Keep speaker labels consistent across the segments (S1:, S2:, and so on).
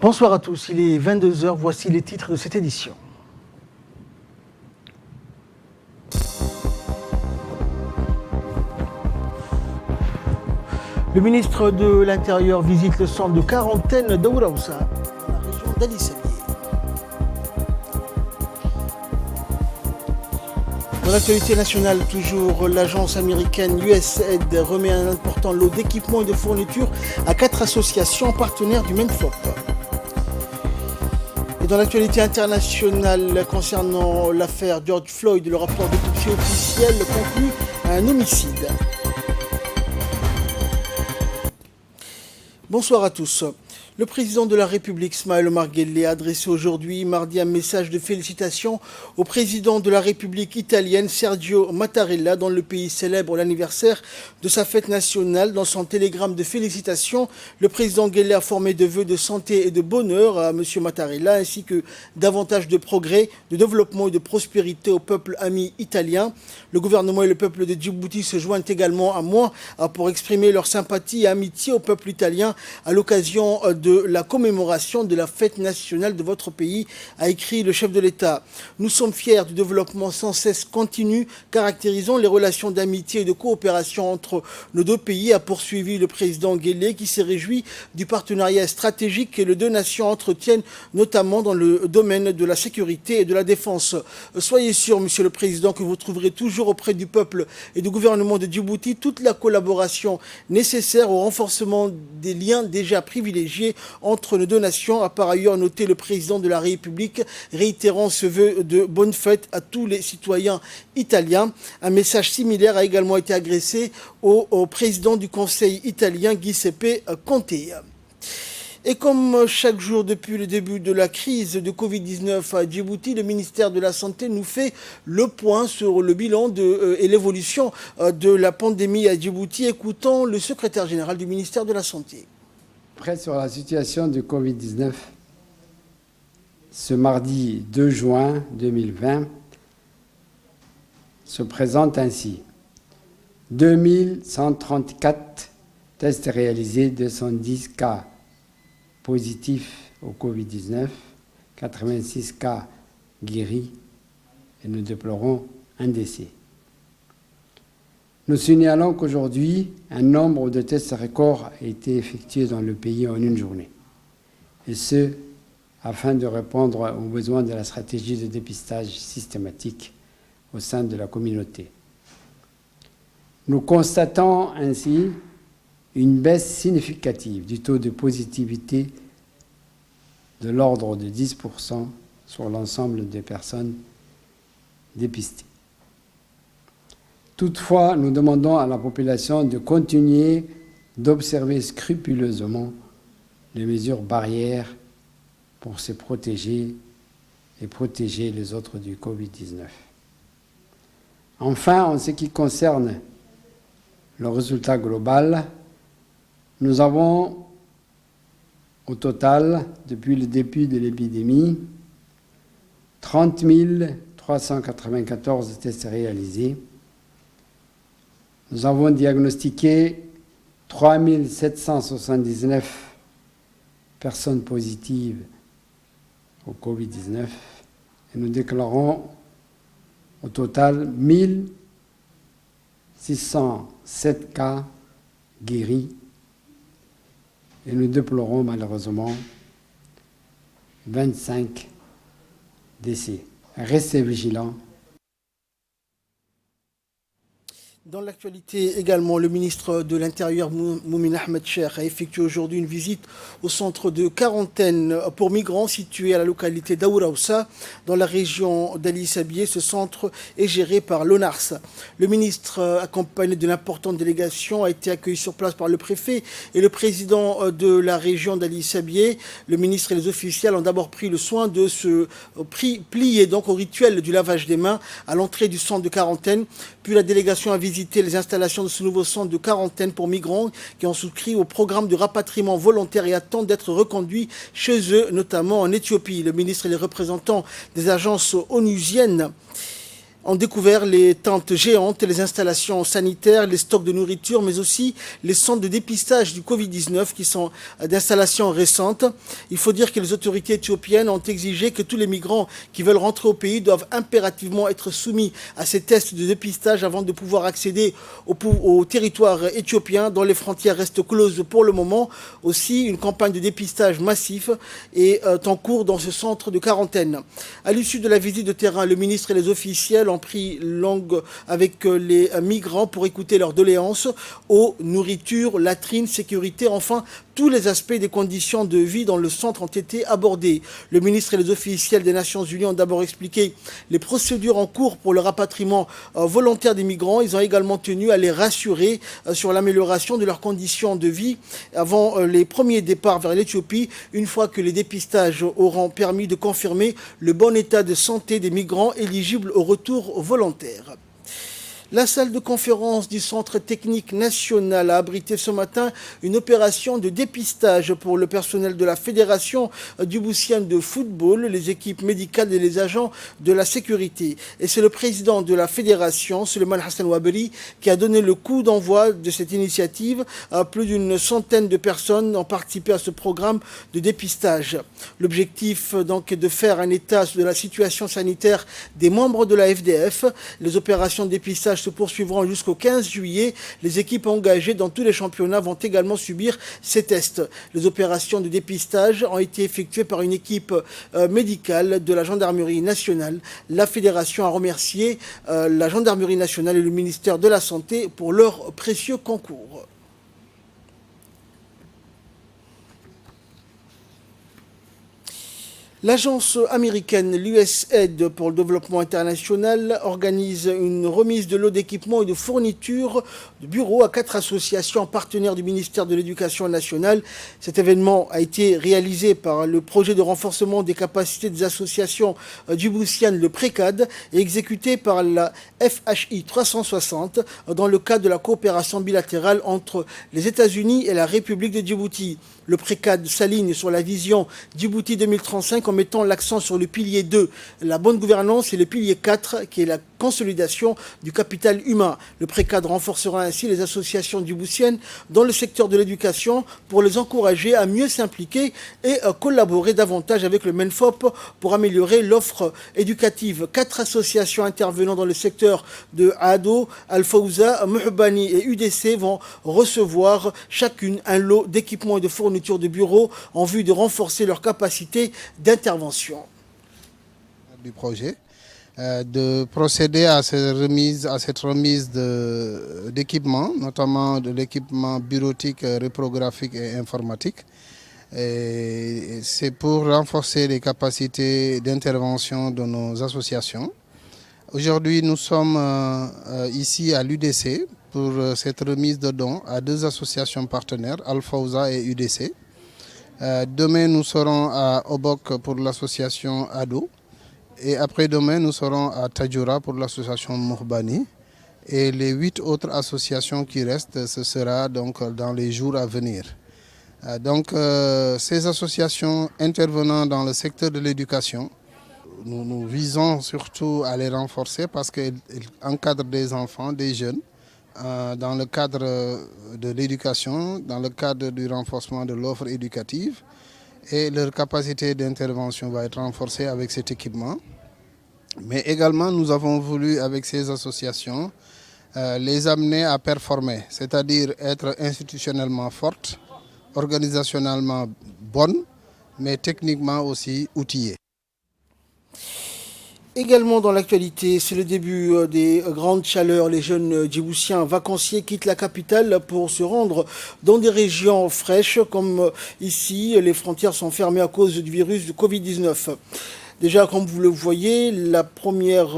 S1: Bonsoir à tous, il est 22 h, voici les titres de cette édition. Le ministre de l'Intérieur visite le centre de quarantaine d'Aouraoussa, dans la région d'Ali Sabié. Dans l'actualité nationale, toujours, l'agence américaine USAID remet un important lot d'équipements et de fournitures à 4 associations partenaires du MENFOP. Et dans l'actualité internationale concernant l'affaire George Floyd, le rapport d'autopsie officiel conclut à un homicide. Bonsoir à tous. Le président de la République, Ismaël Omar Guelleh, a adressé aujourd'hui, mardi, un message de félicitations au président de la République italienne, Sergio Mattarella, dont le pays célèbre l'anniversaire de sa fête nationale. Dans son télégramme de félicitations, le président Guelleh a formé de vœux de santé et de bonheur à M. Mattarella, ainsi que davantage de progrès, de développement et de prospérité au peuple ami italien. Le gouvernement et le peuple de Djibouti se joignent également à moi pour exprimer leur sympathie et amitié au peuple italien à l'occasion de la commémoration de la fête nationale de votre pays, a écrit le chef de l'État. Nous sommes fiers du développement sans cesse continu caractérisant les relations d'amitié et de coopération entre nos deux pays, a poursuivi le président Guelleh, qui s'est réjoui du partenariat stratégique que les deux nations entretiennent, notamment dans le domaine de la sécurité et de la défense. Soyez sûr, monsieur le président, que vous trouverez toujours auprès du peuple et du gouvernement de Djibouti toute la collaboration nécessaire au renforcement des liens déjà privilégiés entre nos deux nations, a par ailleurs noté le président de la République, réitérant ce vœu de bonne fête à tous les citoyens italiens. Un message similaire a également été adressé au président du Conseil italien, Giuseppe Conte. Et comme chaque jour depuis le début de la crise de Covid-19 à Djibouti, le ministère de la Santé nous fait le point sur le bilan et l'évolution de la pandémie à Djibouti. Écoutons le secrétaire général du ministère de la Santé.
S2: Après sur la situation du Covid-19, ce mardi 2 juin 2020 se présente ainsi. 2134 tests réalisés, 210 cas positifs au Covid-19, 86 cas guéris et nous déplorons un décès. Nous signalons qu'aujourd'hui, un nombre de tests records a été effectué dans le pays en une journée. Et ce, afin de répondre aux besoins de la stratégie de dépistage systématique au sein de la communauté. Nous constatons ainsi une baisse significative du taux de positivité de l'ordre de 10% sur l'ensemble des personnes dépistées. Toutefois, nous demandons à la population de continuer d'observer scrupuleusement les mesures barrières pour se protéger et protéger les autres du Covid-19. Enfin, en ce qui concerne le résultat global, nous avons au total, depuis le début de l'épidémie, 30 394 tests réalisés. Nous avons diagnostiqué 3 779 personnes positives au Covid-19 et nous déclarons au total 1607 cas guéris et nous déplorons malheureusement 25 décès. Restez vigilants.
S1: Dans l'actualité également, le ministre de l'Intérieur, Moumin Ahmed Cheikh, a effectué aujourd'hui une visite au centre de quarantaine pour migrants situé à la localité d'Aouraoussa, dans la région d'Ali Sabié. Ce centre est géré par l'ONARS. Le ministre, accompagné d'une importante délégation, a été accueilli sur place par le préfet et le président de la région d'Ali Sabié. Le ministre et les officiels ont d'abord pris le soin de se plier donc au rituel du lavage des mains à l'entrée du centre de quarantaine. Puis la délégation a visité les installations de ce nouveau centre de quarantaine pour migrants qui ont souscrit au programme de rapatriement volontaire et attendent d'être reconduits chez eux, notamment en Éthiopie. Le ministre et les représentants des agences onusiennes ont découvert les tentes géantes, les installations sanitaires, les stocks de nourriture, mais aussi les centres de dépistage du Covid-19 qui sont d'installations récentes. Il faut dire que les autorités éthiopiennes ont exigé que tous les migrants qui veulent rentrer au pays doivent impérativement être soumis à ces tests de dépistage avant de pouvoir accéder au territoire éthiopien dont les frontières restent closes pour le moment. Aussi, une campagne de dépistage massif est en cours dans ce centre de quarantaine. À l'issue de la visite de terrain, le ministre et les officiels ont pris langue avec les migrants pour écouter leurs doléances, eau, nourriture, latrines, sécurité, enfin tous les aspects des conditions de vie dans le centre ont été abordés. Le ministre et les officiels des Nations Unies ont d'abord expliqué les procédures en cours pour le rapatriement volontaire des migrants. Ils ont également tenu à les rassurer sur l'amélioration de leurs conditions de vie avant les premiers départs vers l'Éthiopie, une fois que les dépistages auront permis de confirmer le bon état de santé des migrants éligibles au retour volontaire. La salle de conférence du Centre technique national a abrité ce matin une opération de dépistage pour le personnel de la Fédération djiboutienne de football, les équipes médicales et les agents de la sécurité. Et c'est le président de la fédération, Suleiman Hassan Ouaberi, qui a donné le coup d'envoi de cette initiative. Plus d'une centaine de personnes ont participé à ce programme de dépistage. L'objectif donc est de faire un état de la situation sanitaire des membres de la FDF. Les opérations de dépistage se poursuivront jusqu'au 15 juillet. Les équipes engagées dans tous les championnats vont également subir ces tests. Les opérations de dépistage ont été effectuées par une équipe médicale de la Gendarmerie nationale. La fédération a remercié la Gendarmerie nationale et le ministère de la Santé pour leur précieux concours. L'agence américaine, l'USAID pour le développement international, organise une remise de lots d'équipements et de fournitures de bureaux à 4 associations partenaires du ministère de l'Éducation nationale. Cet événement a été réalisé par le projet de renforcement des capacités des associations djiboutiennes, le PRECAD, et exécuté par la FHI 360 dans le cadre de la coopération bilatérale entre les États-Unis et la République de Djibouti. Le PRECAD s'aligne sur la vision Djibouti 2035 en mettant l'accent sur le pilier 2, la bonne gouvernance, et le pilier 4, qui est la consolidation du capital humain. Le PRECAD renforcera ainsi les associations djiboutiennes dans le secteur de l'éducation pour les encourager à mieux s'impliquer et collaborer davantage avec le MENFOP pour améliorer l'offre éducative. 4 associations intervenant dans le secteur de Ado, Al-Fawza, Mouhbani et UDC vont recevoir chacune un lot d'équipements et de fournitures de bureaux en vue de renforcer leur capacité d'intervention.
S3: Du projet, de procéder à cette remise d'équipements, notamment de l'équipement bureautique, reprographique et informatique. C'est pour renforcer les capacités d'intervention de nos associations. Aujourd'hui, nous sommes ici à l'UDC pour cette remise de dons à 2 associations partenaires, Al-Fawza et UDC. Demain, nous serons à Obok pour l'association Ado. Et après-demain, nous serons à Tadjoura pour l'association Mouhbani. Et les 8 autres associations qui restent, ce sera donc dans les jours à venir. Donc, ces associations intervenant dans le secteur de l'éducation, nous visons surtout à les renforcer parce qu'elles encadrent des enfants, des jeunes, dans le cadre de l'éducation, dans le cadre du renforcement de l'offre éducative. Et leur capacité d'intervention va être renforcée avec cet équipement. Mais également, nous avons voulu, avec ces associations, les amener à performer, c'est-à-dire être institutionnellement fortes, organisationnellement bonnes, mais techniquement aussi outillées.
S1: Également dans l'actualité, c'est le début des grandes chaleurs. Les jeunes djiboutiens vacanciers quittent la capitale pour se rendre dans des régions fraîches, comme ici. Les frontières sont fermées à cause du virus du Covid-19. Déjà, comme vous le voyez, la première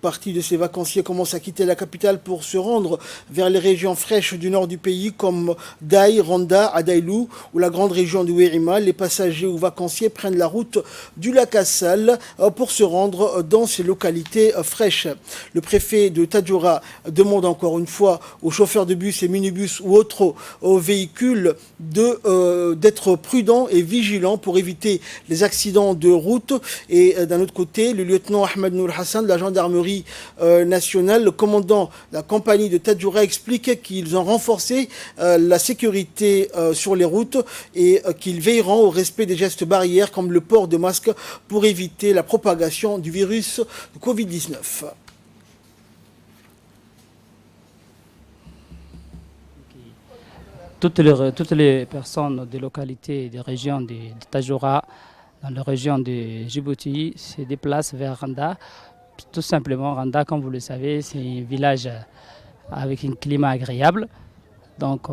S1: partie de ces vacanciers commence à quitter la capitale pour se rendre vers les régions fraîches du nord du pays comme Daï, Randa, Adaïlou ou la grande région de Wérima. Les passagers ou vacanciers prennent la route du lac Assal pour se rendre dans ces localités fraîches. Le préfet de Tadjoura demande encore une fois aux chauffeurs de bus et minibus ou autres véhicules d'être prudents et vigilants pour éviter les accidents de route. Et d'un autre côté, le lieutenant Ahmed Nour Hassan de la gendarmerie nationale, le commandant de la compagnie de Tadjoura, explique qu'ils ont renforcé la sécurité sur les routes et qu'ils veilleront au respect des gestes barrières comme le port de masque pour éviter la propagation du virus de Covid-19.
S4: Toutes les personnes des localités et des régions de Tadjoura, dans la région de Djibouti, se déplacent vers Randa. Tout simplement, Randa, comme vous le savez, c'est un village avec un climat agréable. Donc,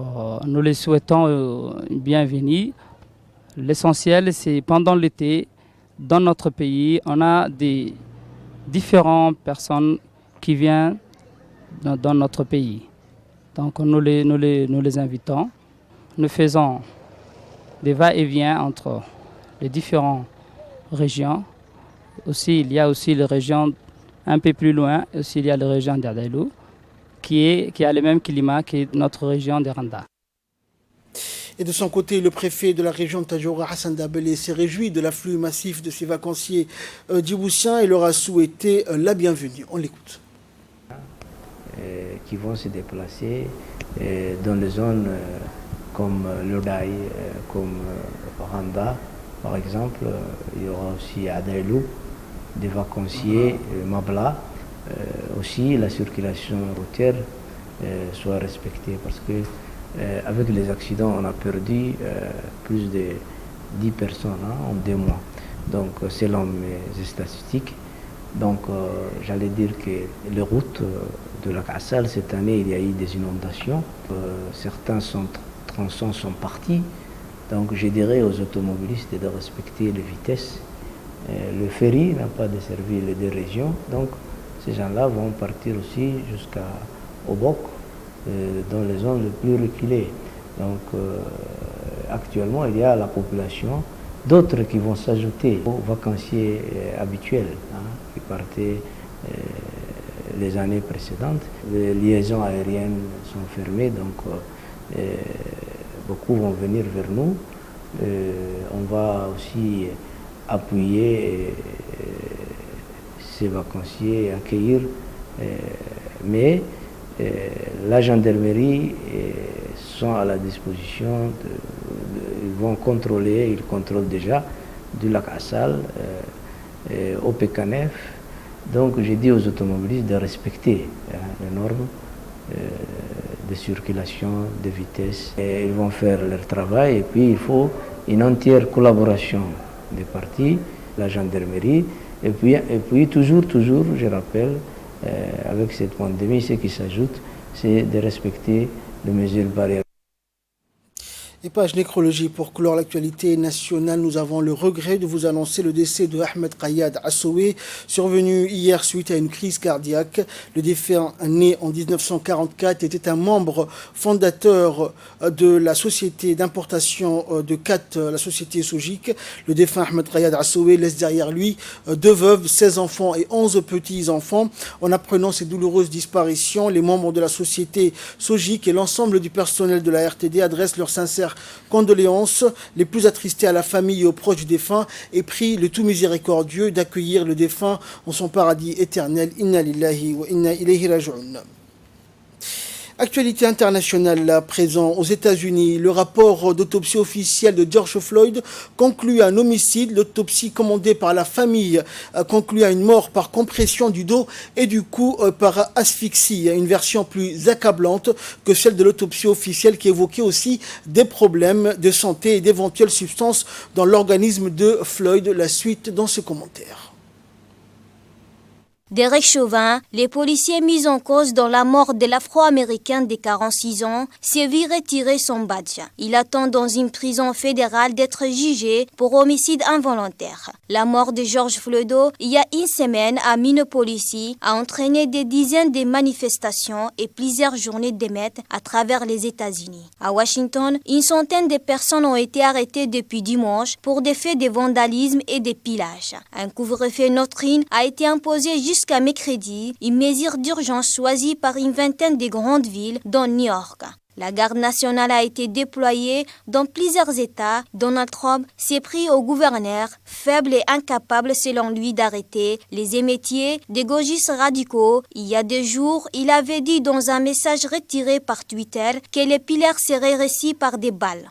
S4: nous les souhaitons une bienvenue. L'essentiel, c'est pendant l'été, dans notre pays, on a des différentes personnes qui viennent dans notre pays. Donc nous les invitons. Nous faisons des va-et-vient entre les différentes régions. Aussi, il y a aussi les régions un peu plus loin, aussi il y a la région d'Adailou, qui a le même climat que notre région de Randa.
S1: Et de son côté, le préfet de la région de Tadjoura, Hassan Dabelé, s'est réjoui de l'afflux massif de ces vacanciers djiboutiens et leur a souhaité la bienvenue. On l'écoute.
S5: Qui vont se déplacer dans les zones comme Lodaï, comme Randa, par exemple. Il y aura aussi Adailou, des vacanciers, Mabla. Aussi, la circulation routière soit respectée parce que avec les accidents, on a perdu plus de 10 personnes en 2 mois. Donc, selon mes statistiques, donc j'allais dire que les routes de la Kassal, cette année, il y a eu des inondations. Certains tronçons sont partis. Donc, je dirais aux automobilistes de respecter les vitesses. Le ferry n'a pas desservi les 2 régions. Donc, ces gens-là vont partir aussi jusqu'à Obok, dans les zones les plus reculées. Donc actuellement, il y a la population, d'autres qui vont s'ajouter aux vacanciers habituels qui partaient les années précédentes. Les liaisons aériennes sont fermées, donc beaucoup vont venir vers nous. On va aussi appuyer ces vacanciers et accueillir, mais la gendarmerie sont à la disposition, ils vont contrôler, ils contrôlent déjà du lac Assal au PKNF. Donc j'ai dit aux automobilistes de respecter les normes de circulation, de vitesse. Et ils vont faire leur travail et puis il faut une entière collaboration des parties, la gendarmerie, et puis toujours, je rappelle, avec cette pandémie, ce qui s'ajoute, c'est de respecter les mesures barrières.
S1: Et page nécrologie pour clore l'actualité nationale, nous avons le regret de vous annoncer le décès de Ahmed Kayad Assoué, survenu hier suite à une crise cardiaque. Le défunt, né en 1944, était un membre fondateur de la société d'importation de Kat, la société Sogic. Le défunt Ahmed Kayad Assoué laisse derrière lui 2 veuves, 16 enfants et 11 petits-enfants. En apprenant ces douloureuses disparitions, les membres de la société Sogic et l'ensemble du personnel de la RTD adressent leurs sincères condoléances les plus attristés à la famille et aux proches du défunt et prient le tout miséricordieux d'accueillir le défunt en son paradis éternel. Inna lillahi wa inna ilayhi raji'un. Actualité internationale à présent aux États-Unis. Le rapport d'autopsie officielle de George Floyd conclut à un homicide. L'autopsie commandée par la famille conclut à une mort par compression du dos et du cou par asphyxie. Une version plus accablante que celle de l'autopsie officielle qui évoquait aussi des problèmes de santé et d'éventuelles substances dans l'organisme de Floyd. La suite dans ce commentaire.
S6: Derek Chauvin, les policiers mis en cause dans la mort de l'Afro-Américain de 46 ans, s'est vu retirer son badge. Il attend dans une prison fédérale d'être jugé pour homicide involontaire. La mort de George Floyd il y a une semaine à Minneapolis a entraîné des dizaines de manifestations et plusieurs journées d'émeutes à travers les États-Unis. À Washington, une centaine de personnes ont été arrêtées depuis dimanche pour des faits de vandalisme et de pillage. Un couvre-feu nocturne a été imposé jusqu'à mercredi, une mesure d'urgence choisie par une vingtaine de grandes villes, dont New York. La garde nationale a été déployée dans plusieurs États. Donald Trump s'est pris au gouverneur, faible et incapable selon lui d'arrêter les émeutiers des gauchistes radicaux. Il y a 2 jours, il avait dit dans un message retiré par Twitter que les pillaires seraient reçus par des balles.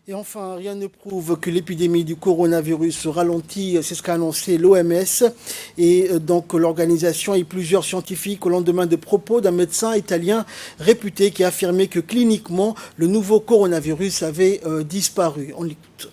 S1: Et enfin, rien ne prouve que l'épidémie du coronavirus ralentit, c'est ce qu'a annoncé l'OMS et donc l'organisation et plusieurs scientifiques au lendemain de propos d'un médecin italien réputé qui a affirmé que cliniquement le nouveau coronavirus avait disparu. On l'écoute.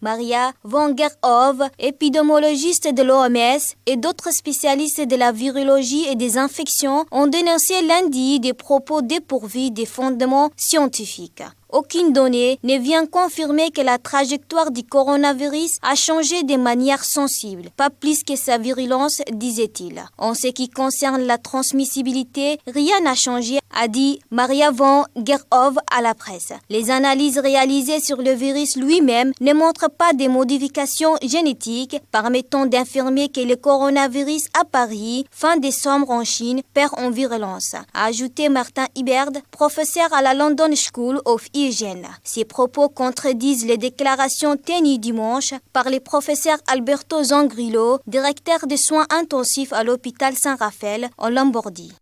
S6: Maria von Gerhove, épidémiologiste de l'OMS et d'autres spécialistes de la virologie et des infections ont dénoncé lundi des propos dépourvus des fondements scientifiques. Aucune donnée ne vient confirmer que la trajectoire du coronavirus a changé de manière sensible, pas plus que sa virulence, disait-il. En ce qui concerne la transmissibilité, rien n'a changé, a dit Maria von Gerhove à la presse. Les analyses réalisées sur le virus lui-même ne montrent pas de modifications génétiques permettant d'affirmer que le coronavirus apparu fin décembre en Chine perd en virulence, a ajouté Martin Iberd, professeur à la London School of Hygiene. Ces propos contredisent les déclarations tenues dimanche par le professeur Alberto Zangrillo, directeur des soins intensifs à l'hôpital Saint-Raphaël en Lombardie.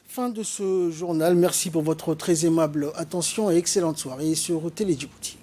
S1: Fin de ce journal. Merci pour votre très aimable attention et excellente soirée sur Télé Djibouti.